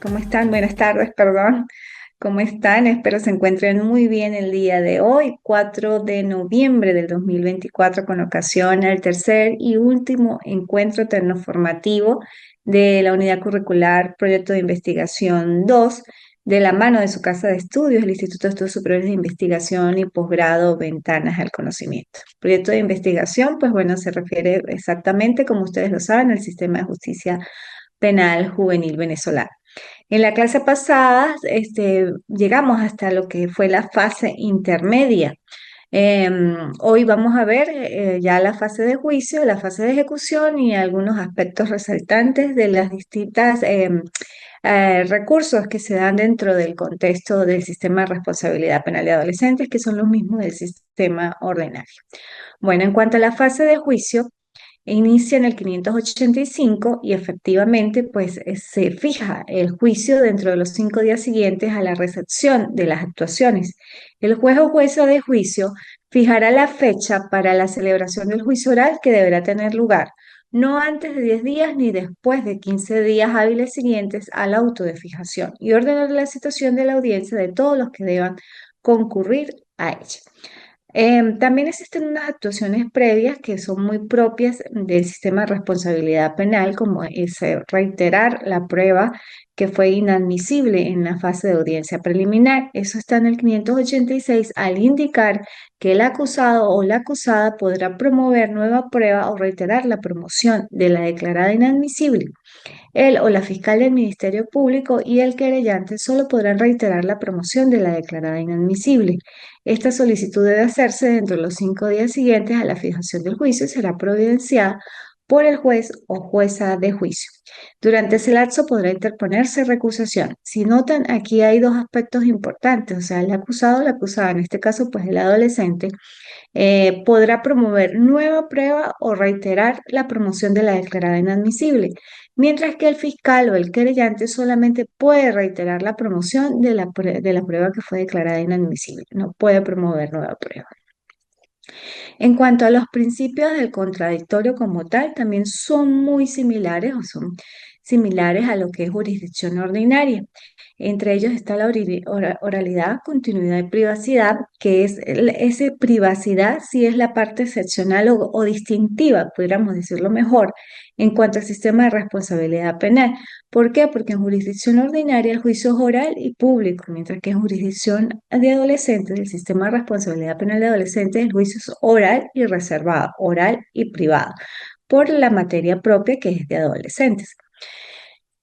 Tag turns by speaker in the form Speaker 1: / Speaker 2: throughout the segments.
Speaker 1: ¿Cómo están? Buenas tardes, perdón. ¿Cómo están? Espero se encuentren muy bien el día de hoy, 4 de noviembre del 2024, con ocasión al tercer y último encuentro tecnoformativo de la Unidad Curricular Proyecto de Investigación 2, de la mano de su casa de estudios, el Instituto de Estudios Superiores de Investigación y Posgrado Ventanas al Conocimiento. Proyecto de investigación, pues bueno, se refiere exactamente, como ustedes lo saben, al sistema de justicia penal juvenil venezolano. En la clase pasada, llegamos hasta lo que fue la fase intermedia. Hoy vamos a ver ya la fase de juicio, la fase de ejecución y algunos aspectos resaltantes de las distintas recursos que se dan dentro del contexto del sistema de responsabilidad penal de adolescentes, que son los mismos del sistema ordinario. Bueno, en cuanto a la fase de juicio, inicia en el 585 y efectivamente pues se fija el juicio dentro de los 5 días siguientes a la recepción de las actuaciones. El juez o jueza de juicio fijará la fecha para la celebración del juicio oral que deberá tener lugar, no antes de 10 días ni después de 15 días hábiles siguientes al auto de fijación, y ordenar la citación de la audiencia de todos los que deban concurrir a ella. También existen unas actuaciones previas que son muy propias del sistema de responsabilidad penal, como es reiterar la prueba que fue inadmisible en la fase de audiencia preliminar. Eso está en el 586 al indicar que el acusado o la acusada podrá promover nueva prueba o reiterar la promoción de la declarada inadmisible. Él o la fiscal del Ministerio Público y el querellante solo podrán reiterar la promoción de la declarada inadmisible. Esta solicitud debe hacerse dentro de los 5 días siguientes a la fijación del juicio y será providenciada por el juez o jueza de juicio. Durante ese lapso podrá interponerse recusación. Si notan, aquí hay dos aspectos importantes, o sea, el acusado o la acusada, en este caso, pues el adolescente, podrá promover nueva prueba o reiterar la promoción de la declarada inadmisible, mientras que el fiscal o el querellante solamente puede reiterar la promoción de la prueba que fue declarada inadmisible, no puede promover nueva prueba. En cuanto a los principios del contradictorio como tal, también son muy similares o son similares a lo que es jurisdicción ordinaria. Entre ellos está la oralidad, continuidad y privacidad, que es esa privacidad sí es la parte excepcional o distintiva, podríamos decirlo mejor, en cuanto al sistema de responsabilidad penal. ¿Por qué? Porque en jurisdicción ordinaria el juicio es oral y público, mientras que en jurisdicción de adolescentes, el sistema de responsabilidad penal de adolescentes, el juicio es oral y reservado, oral y privado, por la materia propia que es de adolescentes.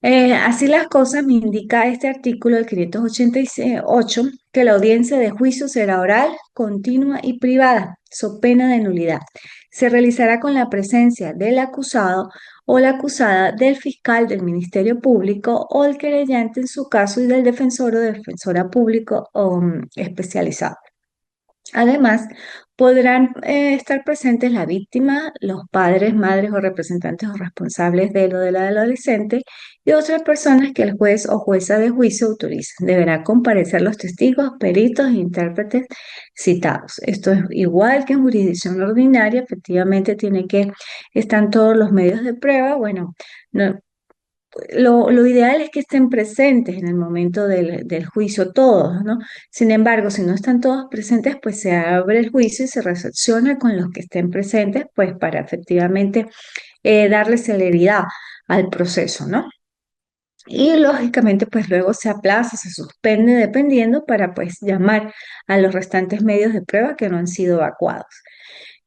Speaker 1: Así las cosas, me indica este artículo del 588 que la audiencia de juicio será oral, continua y privada, so pena de nulidad. Se realizará con la presencia del acusado o la acusada, del fiscal del Ministerio Público o el querellante en su caso y del defensor o defensora público especializado. Además, podrán estar presentes la víctima, los padres, madres o representantes o responsables de lo del adolescente y otras personas que el juez o jueza de juicio autorice. Deberán comparecer los testigos, peritos e intérpretes citados. Esto es igual que en jurisdicción ordinaria, efectivamente tiene que están todos los medios de prueba. Bueno, no, lo ideal es que estén presentes en el momento del juicio todos, ¿no? Sin embargo, si no están todos presentes, pues se abre el juicio y se recepciona con los que estén presentes, pues para efectivamente darle celeridad al proceso, ¿no? Y lógicamente, pues luego se aplaza, se suspende dependiendo para pues llamar a los restantes medios de prueba que no han sido evacuados.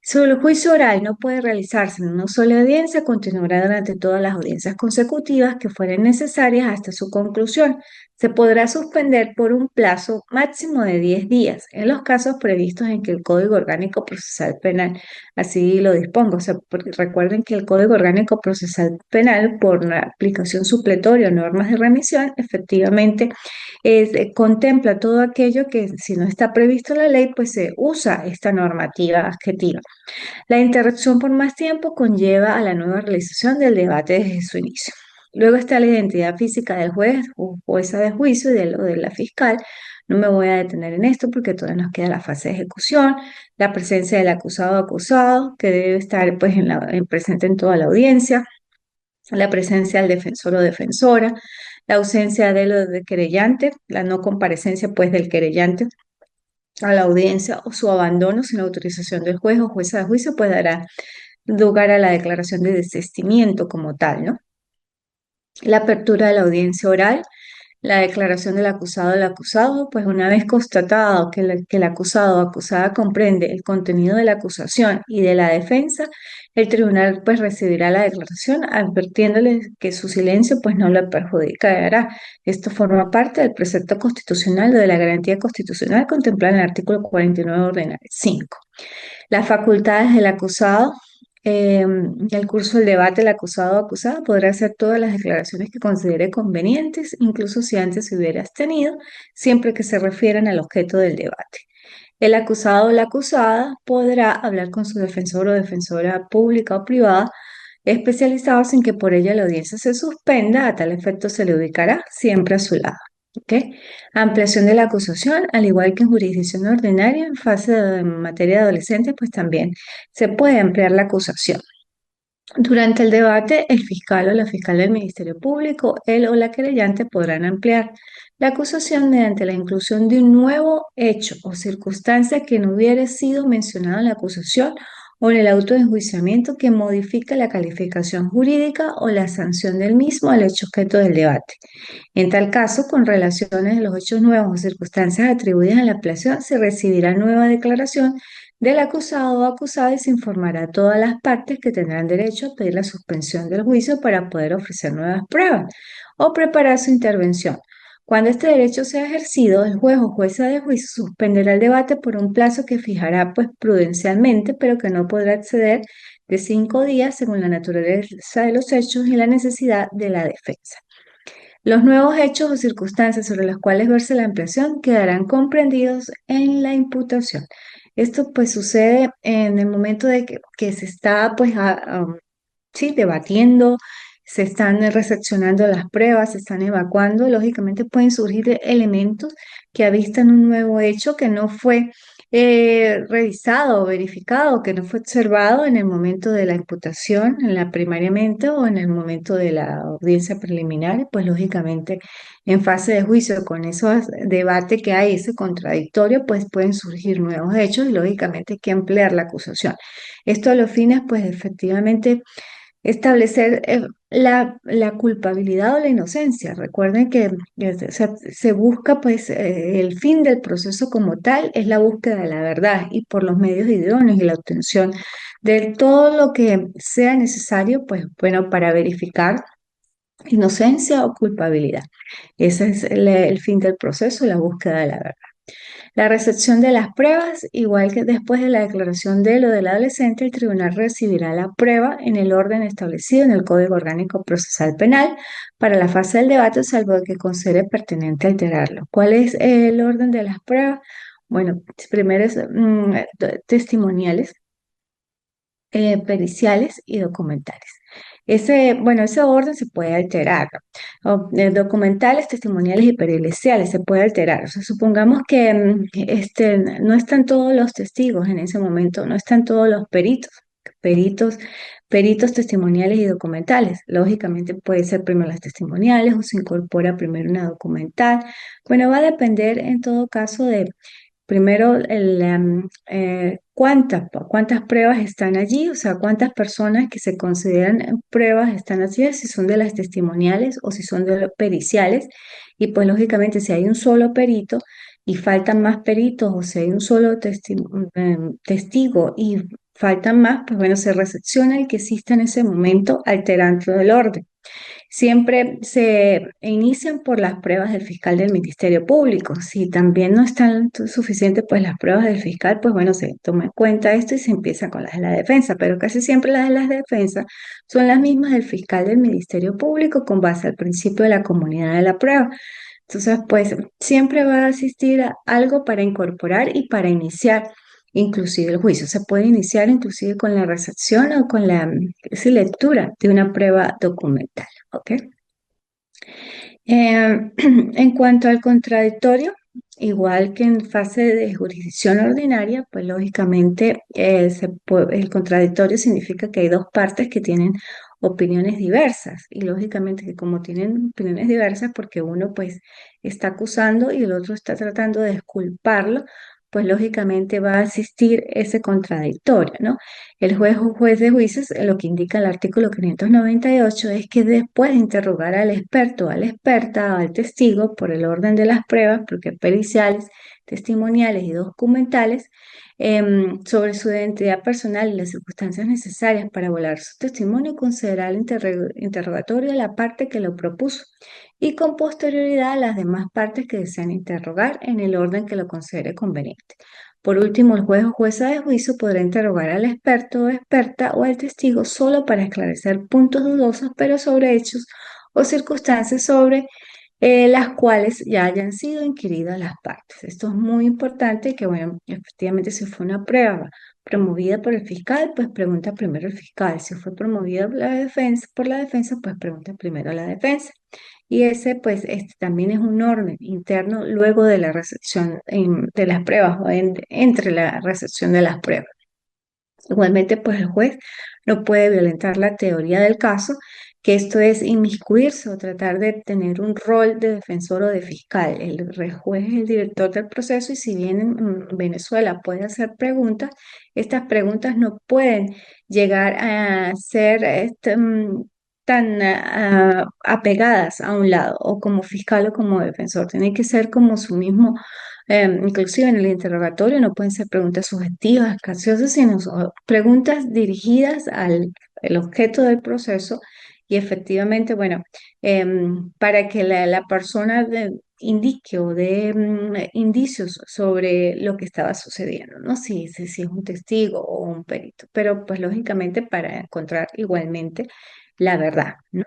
Speaker 1: Sobre el juicio oral no puede realizarse en una sola audiencia, continuará durante todas las audiencias consecutivas que fueren necesarias hasta su conclusión. Se podrá suspender por un plazo máximo de 10 días, en los casos previstos en que el Código Orgánico Procesal Penal así lo disponga. O sea, porque recuerden que el Código Orgánico Procesal Penal, por la aplicación supletoria o normas de remisión, efectivamente contempla todo aquello que si no está previsto en la ley, pues se usa esta normativa adjetiva. La interrupción por más tiempo conlleva a la nueva realización del debate desde su inicio. Luego está la identidad física del juez o jueza de juicio y de la fiscal. No me voy a detener en esto porque todavía nos queda la fase de ejecución, la presencia del acusado o acusado, que debe estar pues, presente en toda la audiencia, la presencia del defensor o defensora, la ausencia de lo de querellante, la no comparecencia pues del querellante a la audiencia o su abandono sin autorización del juez o jueza de juicio, pues dará lugar a la declaración de desistimiento como tal, ¿no? La apertura de la audiencia oral, la declaración del acusado del acusado, pues una vez constatado que el acusado o acusada comprende el contenido de la acusación y de la defensa, el tribunal pues recibirá la declaración advirtiéndole que su silencio pues no le perjudicará. Esto forma parte del precepto constitucional de la garantía constitucional contemplada en el artículo 49 ordinal 5. Las facultades del acusado. En el curso del debate, el acusado o acusada podrá hacer todas las declaraciones que considere convenientes, incluso si antes se hubiera abstenido, siempre que se refieran al objeto del debate. El acusado o la acusada podrá hablar con su defensor o defensora pública o privada especializado sin que por ello la audiencia se suspenda, a tal efecto se le ubicará siempre a su lado. ¿Ok? Ampliación de la acusación, al igual que en jurisdicción ordinaria, en fase de materia de adolescentes, pues también se puede ampliar la acusación. Durante el debate, el fiscal o la fiscal del Ministerio Público, él o la querellante podrán ampliar la acusación mediante la inclusión de un nuevo hecho o circunstancia que no hubiera sido mencionado en la acusación o en el auto de enjuiciamiento que modifica la calificación jurídica o la sanción del mismo al hecho objeto del debate. En tal caso, con relaciones de los hechos nuevos o circunstancias atribuidas a la apelación, se recibirá nueva declaración del acusado o acusada y se informará a todas las partes que tendrán derecho a pedir la suspensión del juicio para poder ofrecer nuevas pruebas o preparar su intervención. Cuando este derecho sea ejercido, el juez o jueza de juicio suspenderá el debate por un plazo que fijará pues prudencialmente, pero que no podrá exceder de 5 días según la naturaleza de los hechos y la necesidad de la defensa. Los nuevos hechos o circunstancias sobre las cuales verse la ampliación quedarán comprendidos en la imputación. Esto pues sucede en el momento de que se está pues sí, debatiendo, se están recepcionando las pruebas, se están evacuando, lógicamente pueden surgir elementos que avistan un nuevo hecho que no fue revisado o verificado, que no fue observado en el momento de la imputación, en la primariamente o en el momento de la audiencia preliminar, pues lógicamente en fase de juicio con esos debates que hay, ese contradictorio, pues pueden surgir nuevos hechos y lógicamente hay que ampliar la acusación. Esto a los fines, pues efectivamente establecer la culpabilidad o la inocencia. Recuerden que se busca, pues, el fin del proceso como tal es la búsqueda de la verdad y por los medios idóneos y la obtención de todo lo que sea necesario, pues, bueno, para verificar inocencia o culpabilidad. Ese es el fin del proceso, la búsqueda de la verdad. La recepción de las pruebas, igual que después de la declaración de lo del adolescente, el tribunal recibirá la prueba en el orden establecido en el Código Orgánico Procesal Penal para la fase del debate, salvo que considere pertinente alterarlo. ¿Cuál es el orden de las pruebas? Bueno, primero es testimoniales, periciales y documentales. Ese orden se puede alterar, ¿no? Documentales, testimoniales y periciales se puede alterar. O sea, supongamos que no están todos los testigos en ese momento, no están todos los peritos, peritos testimoniales y documentales. Lógicamente puede ser primero las testimoniales o se incorpora primero una documental. Bueno, va a depender en todo caso de primero, cuántas pruebas están allí, o sea, cuántas personas que se consideran pruebas están allí, si son de las testimoniales o si son de los periciales. Y pues lógicamente si hay un solo perito y faltan más peritos o si hay un solo testigo y faltan más, pues bueno, se recepciona el que exista en ese momento alterando el orden. Siempre se inician por las pruebas del fiscal del Ministerio Público. Si también no están suficientes pues las pruebas del fiscal, pues bueno, se toma en cuenta esto y se empieza con las de la defensa, pero casi siempre las de la defensa son las mismas del fiscal del Ministerio Público con base al principio de la comunidad de la prueba. Entonces, pues siempre va a existir algo para incorporar y para iniciar. Inclusive el juicio se puede iniciar inclusive con la recepción o con la lectura de una prueba documental. ¿Ok? En cuanto al contradictorio, igual que en fase de jurisdicción ordinaria, pues lógicamente el contradictorio significa que hay dos partes que tienen opiniones diversas y lógicamente que como tienen opiniones diversas porque uno pues está acusando y el otro está tratando de exculparlo, pues lógicamente va a existir ese contradictorio, ¿no? El juez o juez de juicios, lo que indica el artículo 598 es que después de interrogar al experto, a la experta o al testigo por el orden de las pruebas, porque periciales, testimoniales y documentales, sobre su identidad personal y las circunstancias necesarias para volar su testimonio, considerar el interrogatorio de la parte que lo propuso y con posterioridad a las demás partes que desean interrogar en el orden que lo considere conveniente. Por último, el juez o jueza de juicio podrá interrogar al experto o experta o al testigo solo para esclarecer puntos dudosos, pero sobre hechos o circunstancias sobre las cuales ya hayan sido inquiridas las partes. Esto es muy importante que, bueno, efectivamente si fue una prueba promovida por el fiscal, pues pregunta primero el fiscal. Si fue promovida por la defensa, pues pregunta primero la defensa. Y ese, pues, este también es un orden interno luego de la recepción de las pruebas o entre la recepción de las pruebas. Igualmente, pues el juez no puede violentar la teoría del caso, que esto es inmiscuirse o tratar de tener un rol de defensor o de fiscal. El juez es el director del proceso y si bien en Venezuela puede hacer preguntas, estas preguntas no pueden llegar a ser tan apegadas a un lado o como fiscal o como defensor. Tiene que ser como su mismo inclusive en el interrogatorio no pueden ser preguntas subjetivas, capciosas, sino preguntas dirigidas al el objeto del proceso y efectivamente, bueno, para que la persona indique o dé indicios sobre lo que estaba sucediendo, ¿no? Si es un testigo o un perito, pero pues lógicamente para encontrar igualmente la verdad, ¿no?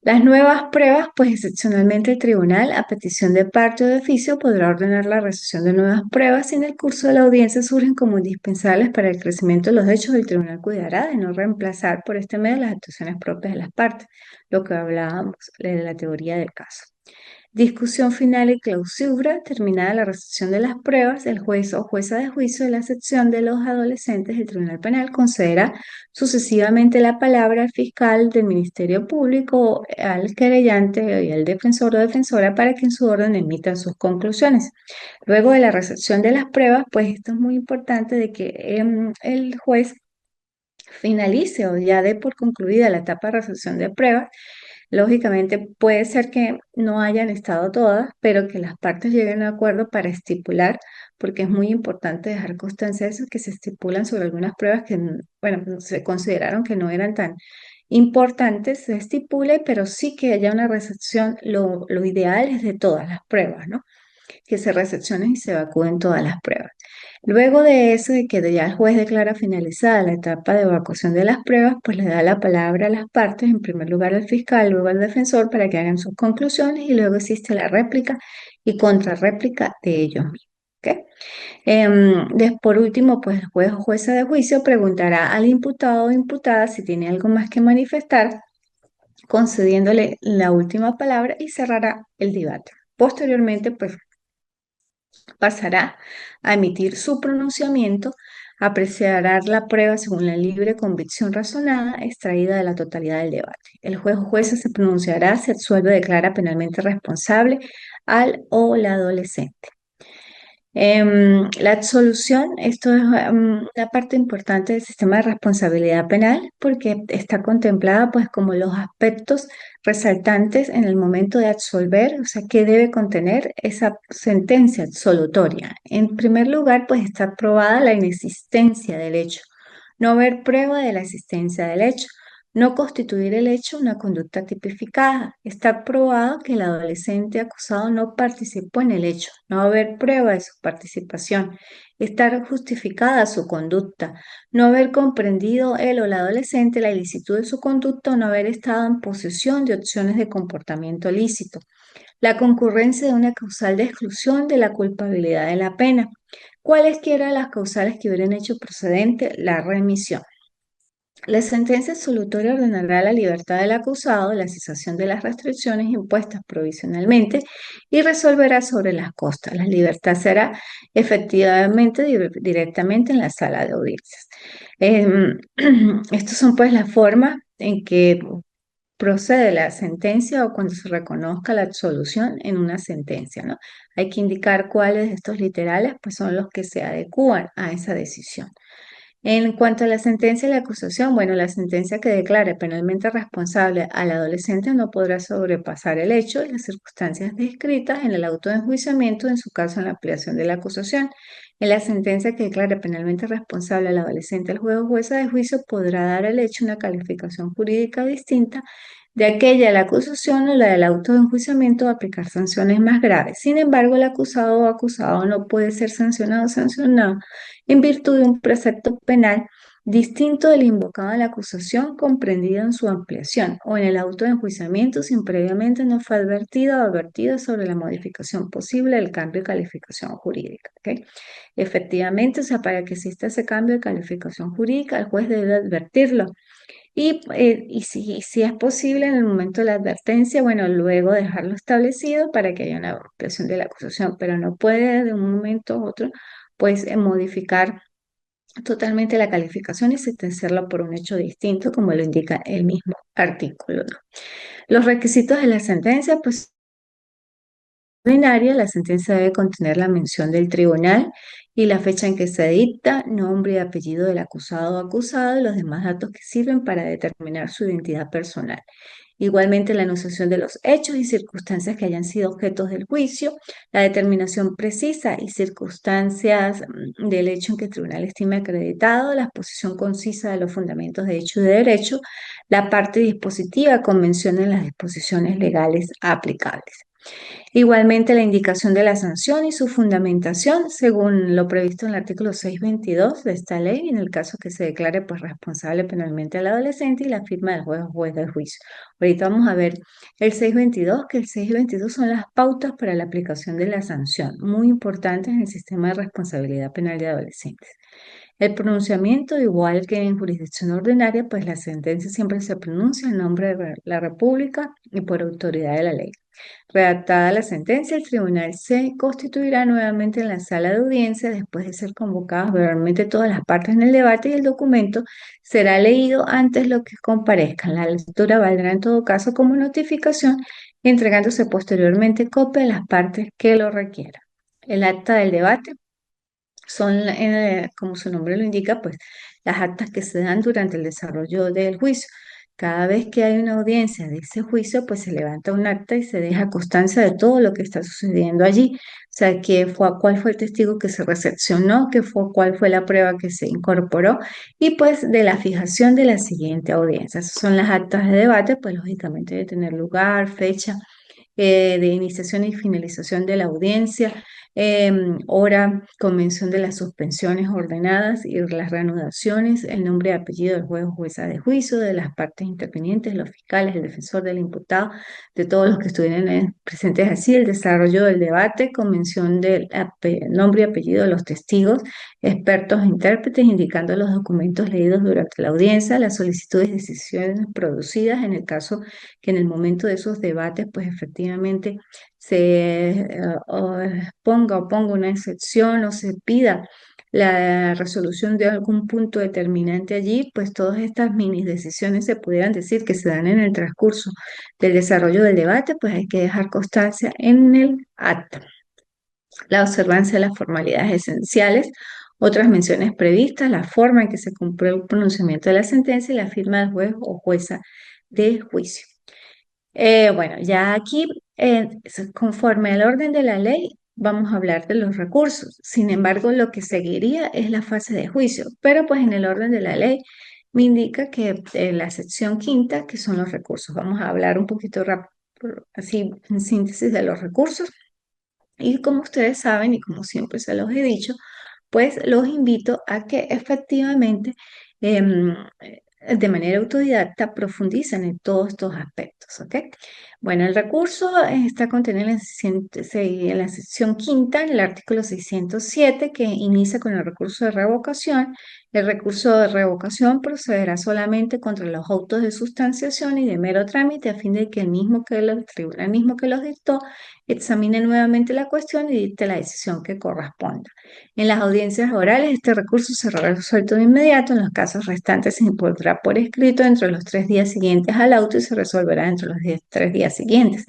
Speaker 1: Las nuevas pruebas, pues excepcionalmente el tribunal, a petición de parte o de oficio, podrá ordenar la recepción de nuevas pruebas si en el curso de la audiencia surgen como indispensables para el crecimiento de los hechos. El tribunal cuidará de no reemplazar por este medio las actuaciones propias de las partes, lo que hablábamos de la teoría del caso. Discusión final y clausura. Terminada la recepción de las pruebas, el juez o jueza de juicio de la sección de los adolescentes del Tribunal Penal concederá sucesivamente la palabra al fiscal del Ministerio Público, al querellante y al defensor o defensora para que en su orden emitan sus conclusiones. Luego de la recepción de las pruebas, pues esto es muy importante de que el juez finalice o ya dé por concluida la etapa de recepción de pruebas. Lógicamente puede ser que no hayan estado todas, pero que las partes lleguen a acuerdo para estipular, porque es muy importante dejar constancia de eso, que se estipulan sobre algunas pruebas que, bueno, pues, se consideraron que no eran tan importantes, se estipule, pero sí que haya una recepción, lo ideal es de todas las pruebas, ¿no? Que se recepcionen y se evacúen todas las pruebas. Luego de eso, de que ya el juez declara finalizada la etapa de evacuación de las pruebas, pues le da la palabra a las partes, en primer lugar al fiscal, luego al defensor, para que hagan sus conclusiones y luego existe la réplica y contrarréplica de ellos mismos. ¿Ok? Por último, pues el juez o jueza de juicio preguntará al imputado o imputada si tiene algo más que manifestar, concediéndole la última palabra y cerrará el debate. Posteriormente, pues pasará a emitir su pronunciamiento, apreciará la prueba según la libre convicción razonada extraída de la totalidad del debate. El juez o jueza se pronunciará si absuelve o declara penalmente responsable al o la adolescente. La absolución, esto es una parte importante del sistema de responsabilidad penal porque está contemplada pues como los aspectos resaltantes en el momento de absolver, o sea, qué debe contener esa sentencia absolutoria. En primer lugar, pues está probada la inexistencia del hecho, no haber prueba de la existencia del hecho. No constituir el hecho una conducta tipificada. Está probado que el adolescente acusado no participó en el hecho, no haber prueba de su participación, estar justificada su conducta, no haber comprendido él o la adolescente la ilicitud de su conducta o no haber estado en posesión de opciones de comportamiento lícito. La concurrencia de una causal de exclusión de la culpabilidad de la pena. Cualesquiera las causales que hubieran hecho procedente la remisión. La sentencia absolutoria ordenará la libertad del acusado, la cesación de las restricciones impuestas provisionalmente y resolverá sobre las costas. La libertad será efectivamente directamente en la sala de audiencias. Estas son pues las formas en que procede la sentencia o cuando se reconozca la absolución en una sentencia, ¿no? Hay que indicar cuáles de estos literales pues son los que se adecúan a esa decisión. En cuanto a la sentencia y la acusación, bueno, la sentencia que declare penalmente responsable al adolescente no podrá sobrepasar el hecho y las circunstancias descritas en el auto de enjuiciamiento, en su caso en la ampliación de la acusación. En la sentencia que declare penalmente responsable al adolescente, el juez o jueza de juicio podrá dar al hecho una calificación jurídica distinta de aquella de la acusación o la del auto de enjuiciamiento o aplicar sanciones más graves. Sin embargo, el acusado o acusado no puede ser sancionado o sancionado en virtud de un precepto penal distinto del invocado en la acusación comprendido en su ampliación o en el auto de enjuiciamiento sin previamente no fue advertido o advertido sobre la modificación posible del cambio de calificación jurídica. ¿Ok? Efectivamente, o sea, para que exista ese cambio de calificación jurídica, el juez debe advertirlo y si es posible en el momento de la advertencia, bueno, luego dejarlo establecido para que haya una ampliación de la acusación, pero no puede de un momento a otro, pues, modificar totalmente la calificación y sentenciarla por un hecho distinto, como lo indica el mismo artículo, ¿no? Los requisitos de la sentencia, pues, ordinaria, la sentencia debe contener la mención del tribunal y la fecha en que se dicta, nombre y apellido del acusado o acusada y los demás datos que sirven para determinar su identidad personal. Igualmente, la enunciación de los hechos y circunstancias que hayan sido objetos del juicio, la determinación precisa y circunstancias del hecho en que el tribunal estime acreditado, la exposición concisa de los fundamentos de hecho y de derecho, la parte dispositiva con mención en las disposiciones legales aplicables. Igualmente, la indicación de la sanción y su fundamentación, según lo previsto en el artículo 622 de esta ley, en el caso que se declare pues, responsable penalmente al adolescente y la firma del juez o juez del juicio. Ahorita vamos a ver el 622, que el 622 son las pautas para la aplicación de la sanción, muy importantes en el sistema de responsabilidad penal de adolescentes. El pronunciamiento, igual que en jurisdicción ordinaria, pues la sentencia siempre se pronuncia en nombre de la República y por autoridad de la ley. Redactada la sentencia, el tribunal se constituirá nuevamente en la sala de audiencia después de ser convocadas verbalmente todas las partes en el debate y el documento será leído antes lo que comparezcan. La lectura valdrá en todo caso como notificación, entregándose posteriormente copia a las partes que lo requieran. El acta del debate son, como su nombre lo indica, pues las actas que se dan durante el desarrollo del juicio. Cada vez que hay una audiencia de ese juicio, pues se levanta un acta y se deja constancia de todo lo que está sucediendo allí. O sea, cuál fue el testigo que se recepcionó, cuál fue la prueba que se incorporó y pues de la fijación de la siguiente audiencia. Esas son las actas de debate, pues lógicamente debe tener lugar, fecha de iniciación y finalización de la audiencia, hora, convención de las suspensiones ordenadas y las reanudaciones, el nombre y apellido del juez o jueza de juicio, de las partes intervinientes, los fiscales, el defensor del imputado, de todos los que estuvieran presentes así, el desarrollo del debate, convención del nombre y apellido de los testigos, expertos e intérpretes, indicando los documentos leídos durante la audiencia, las solicitudes de decisiones producidas en el caso que en el momento de esos debates, pues efectivamente se ponga o ponga una excepción o se pida la resolución de algún punto determinante allí, pues todas estas mini decisiones se pudieran decir que se dan en el transcurso del desarrollo del debate, pues hay que dejar constancia en el acta. La observancia de las formalidades esenciales, otras menciones previstas, la forma en que se cumplió el pronunciamiento de la sentencia y la firma del juez o jueza de juicio. Bueno, ya aquí, conforme al orden de la ley, vamos a hablar de los recursos. Sin embargo, lo que seguiría es la fase de juicio, pero pues en el orden de la ley me indica que la sección quinta, que son los recursos. Vamos a hablar un poquito rápido, así en síntesis de los recursos. Y como ustedes saben, y como siempre se los he dicho, pues los invito a que efectivamente de manera autodidacta profundicen en todos estos aspectos, ¿ok? Bueno, el recurso está contenido en en la sección quinta, en el artículo 607, que inicia con el recurso de revocación. El recurso de revocación procederá solamente contra los autos de sustanciación y de mero trámite, a fin de que el tribunal mismo que los dictó examine nuevamente la cuestión y dicte la decisión que corresponda. En las audiencias orales, este recurso será resuelto de inmediato. En los casos restantes se impondrá por escrito dentro de los 3 días siguientes al auto y se resolverá dentro de los 3 días siguientes.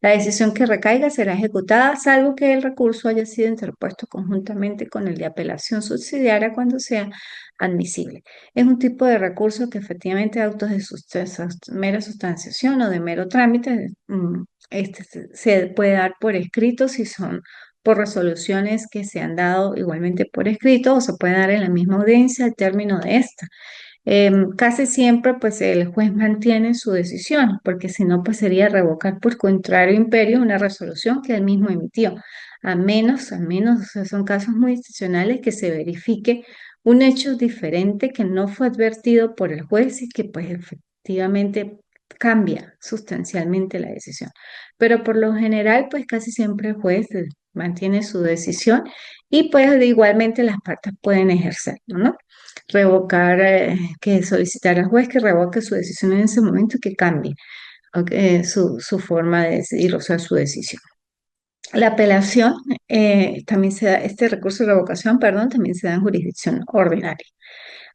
Speaker 1: La decisión que recaiga será ejecutada, salvo que el recurso haya sido interpuesto conjuntamente con el de apelación subsidiaria cuando sea admisible. Es un tipo de recurso que efectivamente autos de mera sustanciación o de mero trámite, se puede dar por escrito si son por resoluciones que se han dado igualmente por escrito o se puede dar en la misma audiencia al término de esta. Casi siempre pues el juez mantiene su decisión, porque si no pues sería revocar por contrario imperio una resolución que él mismo emitió, a menos, o sea, son casos muy excepcionales que se verifique un hecho diferente que no fue advertido por el juez y que pues efectivamente cambia sustancialmente la decisión. Pero por lo general pues casi siempre el juez mantiene su decisión y pues igualmente las partes pueden ejercerlo, ¿no? Revocar, que solicitar al juez que revoque su decisión en ese momento y que cambie su forma de decidir, o sea, su decisión. La apelación también se da, este recurso de revocación, perdón, también se da en jurisdicción ordinaria.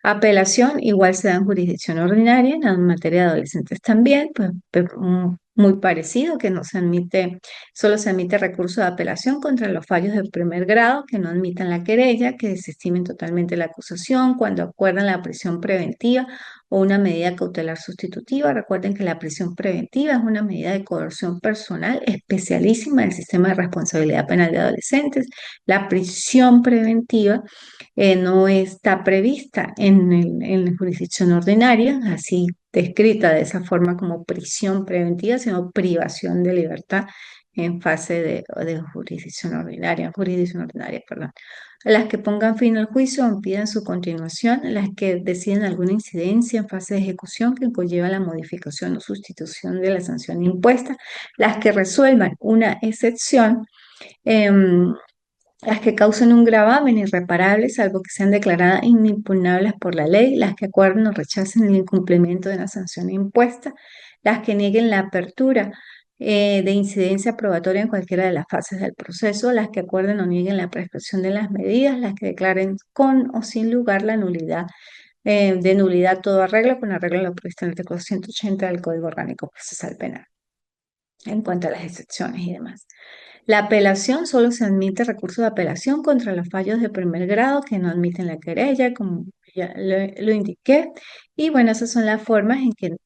Speaker 1: Apelación igual se da en jurisdicción ordinaria, en materia de adolescentes también, pues, muy parecido, que no se admite, solo se admite recurso de apelación contra los fallos de primer grado que no admitan la querella, que desestimen totalmente la acusación, cuando acuerdan la prisión preventiva o una medida cautelar sustitutiva. Recuerden que la prisión preventiva es una medida de coerción personal especialísima del sistema de responsabilidad penal de adolescentes. La prisión preventiva no está prevista en la jurisdicción ordinaria, así descrita de esa forma como prisión preventiva, sino privación de libertad en fase de jurisdicción ordinaria, perdón. Las que pongan fin al juicio o impidan su continuación, las que deciden alguna incidencia en fase de ejecución que conlleva la modificación o sustitución de la sanción impuesta, las que resuelvan una excepción, em, las que causen un gravamen irreparable, salvo que sean declaradas inimpugnables por la ley, las que acuerden o rechacen el incumplimiento de una sanción impuesta, las que nieguen la apertura de incidencia probatoria en cualquiera de las fases del proceso, las que acuerden o nieguen la prescripción de las medidas, las que declaren con o sin lugar la nulidad, de nulidad todo arreglo con arreglo en lo previsto en el artículo 180 del Código Orgánico Procesal Penal, en cuanto a las excepciones y demás. La apelación solo se admite recurso de apelación contra los fallos de primer grado que no admiten la querella, como ya lo indiqué. Y bueno, esas son las formas en que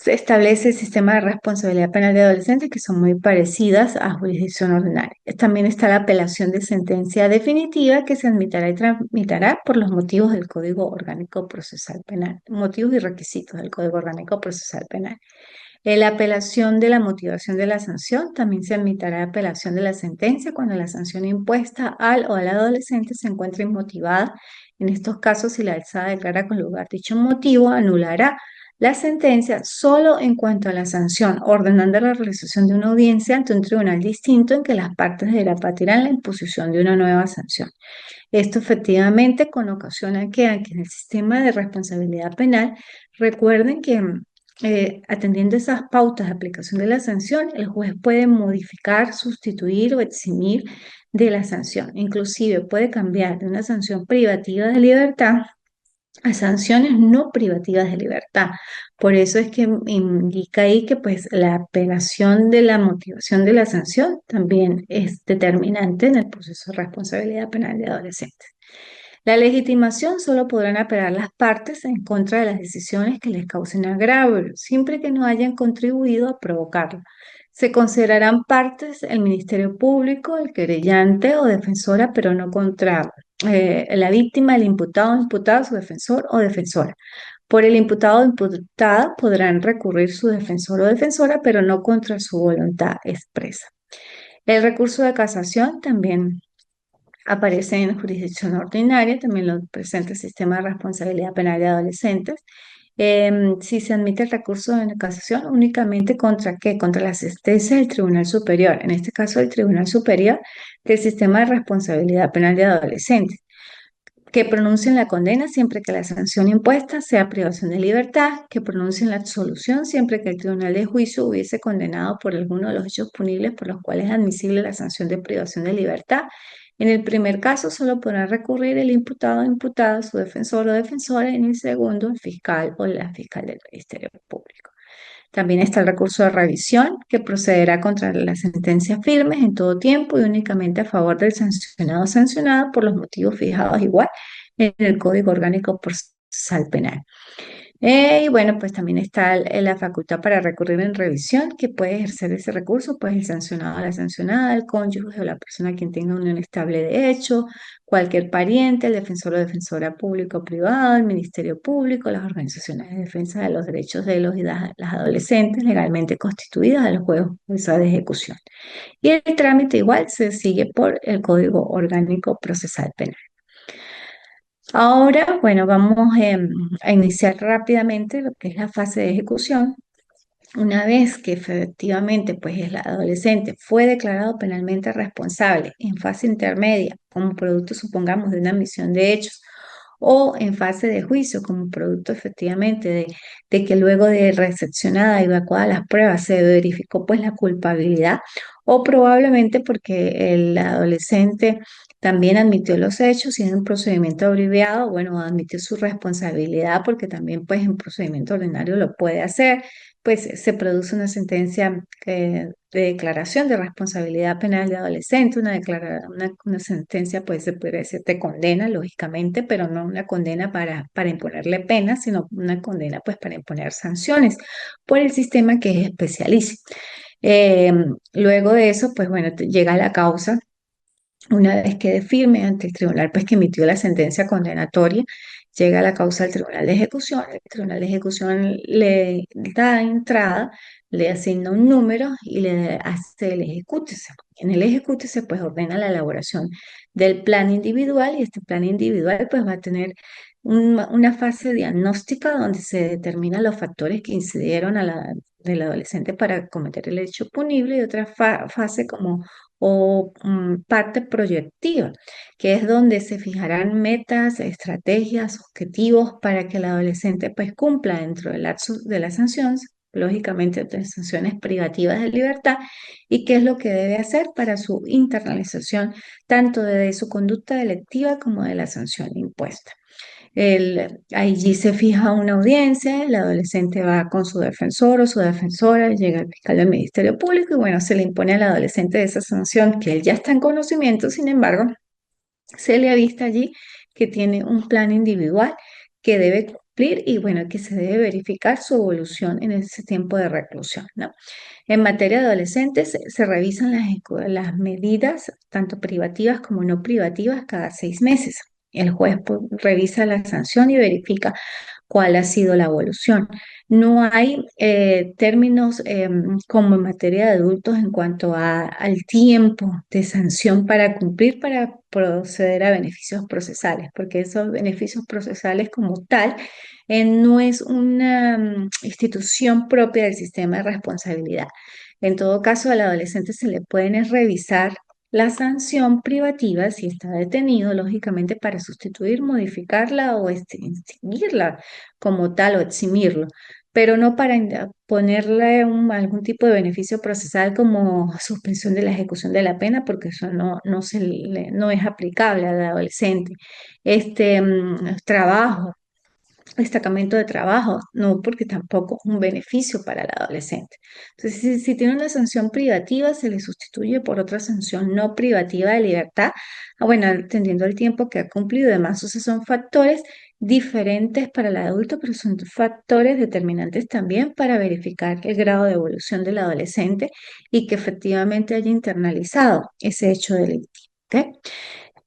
Speaker 1: se establece el sistema de responsabilidad penal de adolescentes, que son muy parecidas a jurisdicción ordinaria. También está la apelación de sentencia definitiva, que se admitirá y tramitará por los motivos del Código Orgánico Procesal Penal, motivos y requisitos del Código Orgánico Procesal Penal. La apelación de la motivación de la sanción, también se admitirá apelación de la sentencia cuando la sanción impuesta al o al adolescente se encuentre inmotivada. En estos casos, si la alzada declara con lugar dicho motivo, anulará la sentencia solo en cuanto a la sanción, ordenando la realización de una audiencia ante un tribunal distinto en que las partes debatirán la imposición de una nueva sanción. Esto efectivamente con ocasión a que en el sistema de responsabilidad penal, recuerden que atendiendo esas pautas de aplicación de la sanción, el juez puede modificar, sustituir o eximir de la sanción. Inclusive puede cambiar de una sanción privativa de libertad a sanciones no privativas de libertad. Por eso es que indica ahí que pues la apelación de la motivación de la sanción también es determinante en el proceso de responsabilidad penal de adolescentes. La legitimación solo podrán apelar las partes en contra de las decisiones que les causen agravio, siempre que no hayan contribuido a provocarlo. Se considerarán partes el Ministerio Público, el querellante o defensora, pero no contra la víctima, el imputado, imputada, su defensor o defensora. Por el imputado o imputada podrán recurrir su defensor o defensora, pero no contra su voluntad expresa. El recurso de casación también aparece en jurisdicción ordinaria, también lo presenta el sistema de responsabilidad penal de adolescentes. Si se admite el recurso de casación, únicamente contra qué, contra la sentencia del Tribunal Superior, en este caso el Tribunal Superior del Sistema de Responsabilidad Penal de Adolescentes, que pronuncien la condena siempre que la sanción impuesta sea privación de libertad, que pronuncien la absolución siempre que el tribunal de juicio hubiese condenado por alguno de los hechos punibles por los cuales es admisible la sanción de privación de libertad. En el primer caso, solo podrá recurrir el imputado o imputada, su defensor o defensora; en el segundo, el fiscal o la fiscal del Ministerio Público. También está el recurso de revisión, que procederá contra las sentencias firmes en todo tiempo y únicamente a favor del sancionado o sancionada por los motivos fijados igual en el Código Orgánico Procesal Penal. Y bueno, pues también está la facultad para recurrir en revisión, que puede ejercer ese recurso, pues el sancionado o la sancionada, el cónyuge o la persona quien tenga unión estable de hecho, cualquier pariente, el defensor o defensora pública o privada, el Ministerio Público, las organizaciones de defensa de los derechos de los y las adolescentes legalmente constituidas a los juegos de ejecución. Y el trámite igual se sigue por el Código Orgánico Procesal Penal. Ahora, bueno, vamos a iniciar rápidamente lo que es la fase de ejecución. Una vez que efectivamente pues el adolescente fue declarado penalmente responsable en fase intermedia como producto, supongamos, de una admisión de hechos, o en fase de juicio como producto efectivamente de que luego de recepcionada y evacuadas las pruebas se verificó pues la culpabilidad, o probablemente porque el adolescente también admitió los hechos y en un procedimiento abreviado, bueno, admitió su responsabilidad porque también pues en procedimiento ordinario lo puede hacer, pues se produce una sentencia de declaración de responsabilidad penal de adolescente, una sentencia, pues se puede decir de condena, lógicamente, pero no una condena para imponerle pena, sino una condena pues para imponer sanciones por el sistema que es especialísimo. Eh, Luego de eso, pues bueno, llega la causa. Una vez quede firme ante el tribunal, pues que emitió la sentencia condenatoria, llega la causa al tribunal de ejecución. El tribunal de ejecución le da entrada, le asigna un número y le hace el ejecútese. En el ejecútese, pues ordena la elaboración del plan individual y este plan individual, pues va a tener una fase diagnóstica donde se determinan los factores que incidieron del adolescente para cometer el hecho punible y otra fase como o parte proyectiva, que es donde se fijarán metas, estrategias, objetivos para que el adolescente pues cumpla dentro del lapso de las sanciones, lógicamente de sanciones privativas de libertad, y qué es lo que debe hacer para su internalización tanto de su conducta delictiva como de la sanción impuesta. Allí se fija una audiencia, el adolescente va con su defensor o su defensora, llega al fiscal del Ministerio Público y bueno, se le impone al adolescente esa sanción que él ya está en conocimiento. Sin embargo, se le avista allí que tiene un plan individual que debe cumplir y bueno, que se debe verificar su evolución en ese tiempo de reclusión, ¿no? En materia de adolescentes, se revisan las medidas, tanto privativas como no privativas, cada 6 meses. El juez pues, revisa la sanción y verifica cuál ha sido la evolución. No hay términos como en materia de adultos en cuanto al tiempo de sanción para cumplir, para proceder a beneficios procesales, porque esos beneficios procesales como tal no es una institución propia del sistema de responsabilidad. En todo caso, al adolescente se le pueden revisar la sanción privativa si está detenido, lógicamente para sustituir, modificarla o extinguirla como tal o eximirlo, pero no para ponerle algún tipo de beneficio procesal como suspensión de la ejecución de la pena, porque eso no es aplicable al adolescente. Trabajo, destacamento de trabajo, no, porque tampoco es un beneficio para el adolescente. Entonces, si tiene una sanción privativa, se le sustituye por otra sanción no privativa de libertad, bueno, atendiendo el tiempo que ha cumplido. Además, esos son factores diferentes para el adulto, pero son factores determinantes también para verificar el grado de evolución del adolescente y que efectivamente haya internalizado ese hecho delictivo. ¿Ok?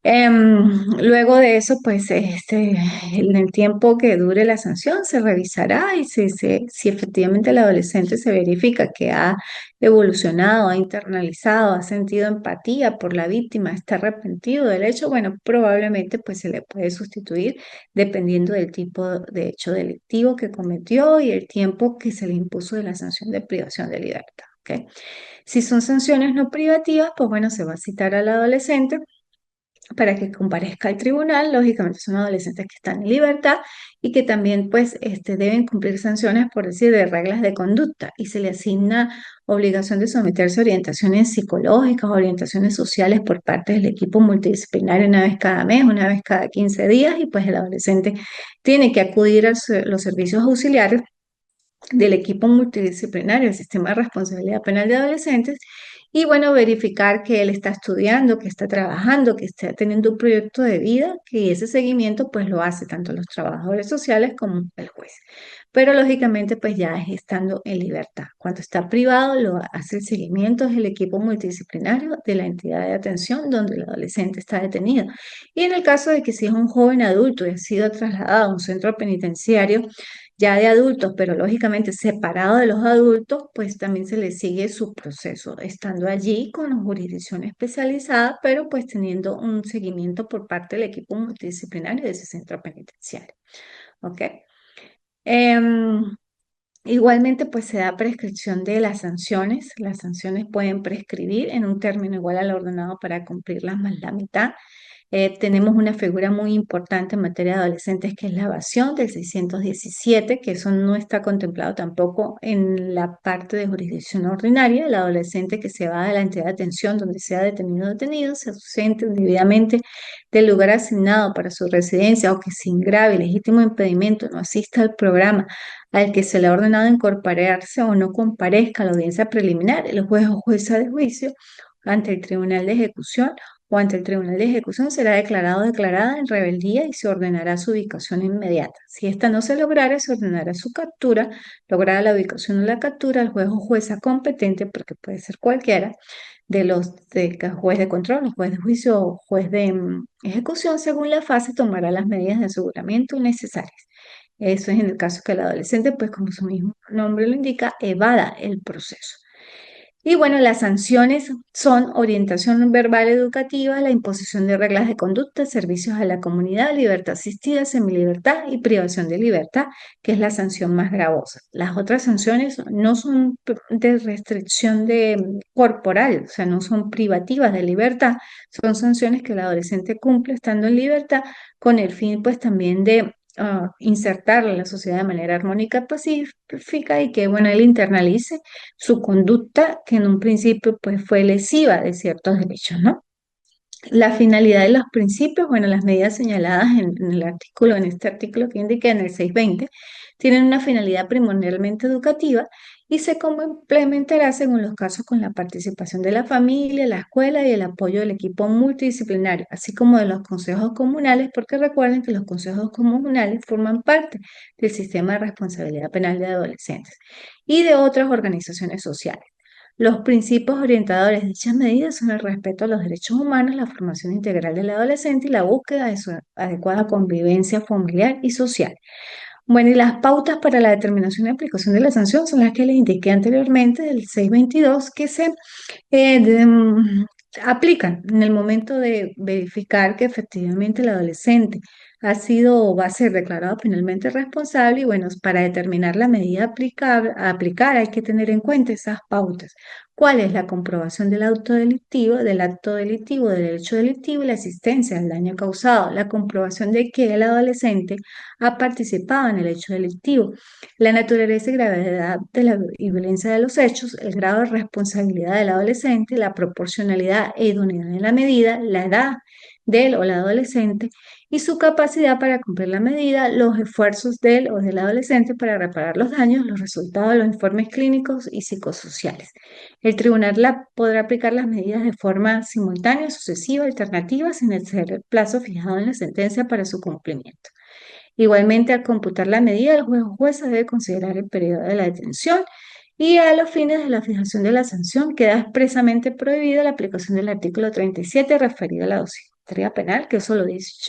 Speaker 1: Luego de eso, pues en el tiempo que dure la sanción se revisará y si efectivamente el adolescente se verifica que ha evolucionado, ha internalizado, ha sentido empatía por la víctima, está arrepentido del hecho, bueno, probablemente pues se le puede sustituir dependiendo del tipo de hecho delictivo que cometió y el tiempo que se le impuso de la sanción de privación de libertad. ¿Ok? Si son sanciones no privativas, pues bueno, se va a citar al adolescente para que comparezca al tribunal. Lógicamente son adolescentes que están en libertad y que también pues deben cumplir sanciones, por decir, de reglas de conducta y se le asigna obligación de someterse a orientaciones psicológicas, orientaciones sociales por parte del equipo multidisciplinario una vez cada mes, una vez cada 15 días y pues el adolescente tiene que acudir a los servicios auxiliares del equipo multidisciplinario del Sistema de Responsabilidad Penal de Adolescentes y bueno, verificar que él está estudiando, que está trabajando, que está teniendo un proyecto de vida, que ese seguimiento pues lo hace tanto los trabajadores sociales como el juez. Pero lógicamente pues ya es estando en libertad. Cuando está privado lo hace el seguimiento del equipo multidisciplinario de la entidad de atención donde el adolescente está detenido. Y en el caso de que si es un joven adulto y ha sido trasladado a un centro penitenciario, ya de adultos, pero lógicamente separado de los adultos, pues también se le sigue su proceso, estando allí con la jurisdicción especializada, pero pues teniendo un seguimiento por parte del equipo multidisciplinario de ese centro penitenciario. ¿Ok? Em, Igualmente, pues se da prescripción de las sanciones. Las sanciones pueden prescribir en un término igual al ordenado para cumplirlas más la mitad. Tenemos una figura muy importante en materia de adolescentes que es la evasión del 617, que eso no está contemplado tampoco en la parte de jurisdicción ordinaria. El adolescente que se va de la entidad de atención donde sea detenido o detenido, se ausente indebidamente del lugar asignado para su residencia o que sin grave y legítimo impedimento no asista al programa al que se le ha ordenado incorporarse o no comparezca a la audiencia preliminar, el juez o jueza de juicio ante el tribunal de ejecución o ante el tribunal de ejecución será declarado o declarada en rebeldía y se ordenará su ubicación inmediata. Si esta no se lograra, se ordenará su captura, lograda la ubicación o la captura, el juez o jueza competente, porque puede ser cualquiera, de los de juez de control, juez de juicio o juez de ejecución, según la fase, tomará las medidas de aseguramiento necesarias. Eso es en el caso que el adolescente, pues como su mismo nombre lo indica, evada el proceso. Y bueno, las sanciones son orientación verbal educativa, la imposición de reglas de conducta, servicios a la comunidad, libertad asistida, semilibertad y privación de libertad, que es la sanción más gravosa. Las otras sanciones no son de restricción corporal, o sea, no son privativas de libertad, son sanciones que el adolescente cumple estando en libertad con el fin pues también de insertarlo en la sociedad de manera armónica y pacífica y que, bueno, él internalice su conducta que en un principio pues fue lesiva de ciertos derechos, ¿no? La finalidad de los principios, bueno, las medidas señaladas en el artículo, en este artículo que indiqué en el 620, tienen una finalidad primordialmente educativa y se complementará según los casos con la participación de la familia, la escuela y el apoyo del equipo multidisciplinario, así como de los consejos comunales, porque recuerden que los consejos comunales forman parte del sistema de responsabilidad penal de adolescentes y de otras organizaciones sociales. Los principios orientadores de dichas medidas son el respeto a los derechos humanos, la formación integral del adolescente y la búsqueda de su adecuada convivencia familiar y social. Bueno, y las pautas para la determinación y aplicación de la sanción son las que les indiqué anteriormente del 622 que se aplican en el momento de verificar que efectivamente el adolescente ha sido o va a ser declarado penalmente responsable y bueno, para determinar la medida a aplicar hay que tener en cuenta esas pautas. ¿Cuál es la comprobación del acto delictivo, del hecho delictivo y la existencia del daño causado? La comprobación de que el adolescente ha participado en el hecho delictivo, la naturaleza y gravedad de la y violencia de los hechos, el grado de responsabilidad del adolescente, la proporcionalidad e idoneidad de la medida, la edad del o la adolescente y su capacidad para cumplir la medida, los esfuerzos del o del adolescente para reparar los daños, los resultados de los informes clínicos y psicosociales. El tribunal podrá aplicar las medidas de forma simultánea, sucesiva, alternativa, sin exceder el plazo fijado en la sentencia para su cumplimiento. Igualmente, al computar la medida, el juez o jueza debe considerar el periodo de la detención y a los fines de la fijación de la sanción queda expresamente prohibida la aplicación del artículo 37 referido a la dosis. dosimetría penal, que eso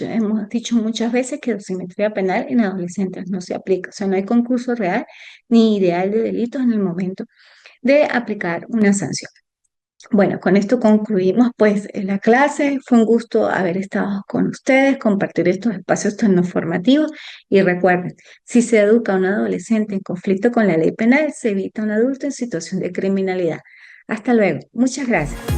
Speaker 1: hemos dicho muchas veces que dosimetría penal en adolescentes no se aplica. O sea, no hay concurso real ni ideal de delitos en el momento de aplicar una sanción. Bueno, con esto concluimos pues la clase. Fue un gusto haber estado con ustedes, compartir estos espacios tan no formativos y recuerden, si se educa a un adolescente en conflicto con la ley penal, se evita a un adulto en situación de criminalidad. Hasta luego. Muchas gracias.